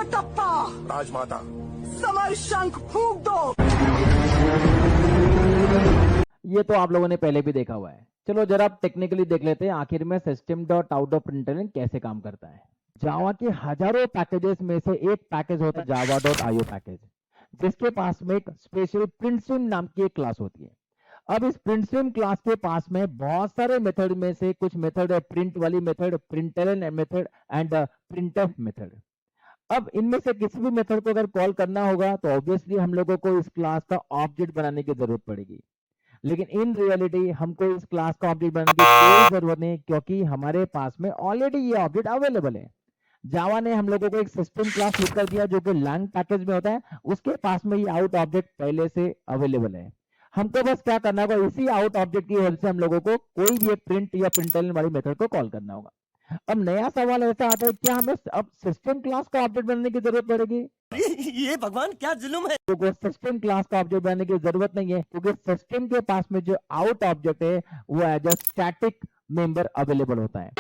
कटप्पा, राजमाता, समय शंख फूंक दो। ये तो आप लोगों ने पहले भी देखा हुआ है। चलो जरा आप टेक्निकली देख लेते हैं आखिर में system dot out dot println कैसे काम करता है। जावा के हजारों पैकेजेस में से एक पैकेज होता है जावा डॉट आईओ पैकेज, जिसके पास में एक स्पेशल प्रिंटस्ट्रीम नाम की एक क्लास होती है। अब इस प्रिंटस्ट्रीम क्लास के पास में बहुत सारे मेथड में से कुछ मेथड है प्रिंट वाली method, println method and printf method. अब इनमें से किसी भी मेथड को अगर कॉल करना होगा तो ऑब्वियसली हम लोगों को इस क्लास का ऑब्जेक्ट बनाने की जरूरत पड़ेगी, लेकिन इन रियलिटी हमको इस क्लास का ऑब्जेक्ट बनाने की कोई जरूरत नहीं, क्योंकि हमारे पास में ऑलरेडी ये ऑब्जेक्ट अवेलेबल है। जावा ने हम लोगों को एक सिस्टम क्लास लिख कर दिया जो कि लैंग पैकेज में होता है, उसके पास में ये आउट ऑब्जेक्ट पहले से अवेलेबल है। हमको बस क्या करना होगा, इसी आउट ऑब्जेक्ट की हेल्प से हम लोगों को कोई भी एक प्रिंट या प्रिंटलन वाली मेथड को कॉल करना होगा। अब नया सवाल ऐसा आता है, क्या हमें अब सिस्टम क्लास का ऑब्जेक्ट बनाने की जरूरत पड़ेगी? ये भगवान क्या जुल्म है। तो सिस्टम क्लास का ऑब्जेक्ट बनाने की जरूरत नहीं है, क्योंकि सिस्टम के पास में जो आउट ऑब्जेक्ट है वो as a static member available होता है।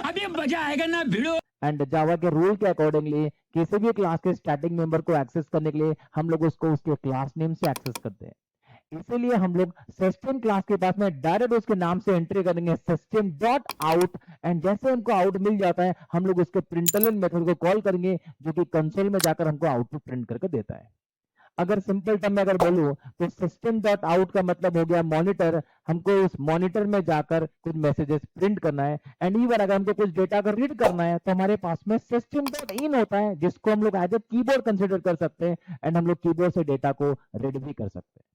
अभी मजा आएगा ना भिड़ो। एंड जावा के रूल के अकॉर्डिंगली किसी भी क्लास के स्टैटिक मेंबर को एक्सेस करने के लिए हम लोग उसको उसके क्लास नेम से एक्सेस करते हैं। इसीलिए हम लोग सिस्टम क्लास के पास में डायरेक्ट उसके नाम से एंट्री करेंगे सिस्टम डॉट आउट, एंड जैसे हमको आउट मिल जाता है हम लोग उसके प्रिंटलन मेथड को कॉल करेंगे जो कि कंसोल में जाकर हमको आउटपुट प्रिंट करके देता है। अगर सिंपल टर्म में अगर बोलूं तो सिस्टम डॉट आउट का मतलब हो गया मॉनिटर। हमको उस मॉनिटर में जाकर कुछ मैसेजेस प्रिंट करना है, एंड इवन अगर हमको कुछ डेटा का रीड करना है तो हमारे पास में सिस्टम डॉट इन होता है, जिसको हम लोग एज ए कीबोर्ड कंसिडर कर सकते हैं, एंड हम लोग कीबोर्ड से डेटा को रीड भी कर सकते हैं।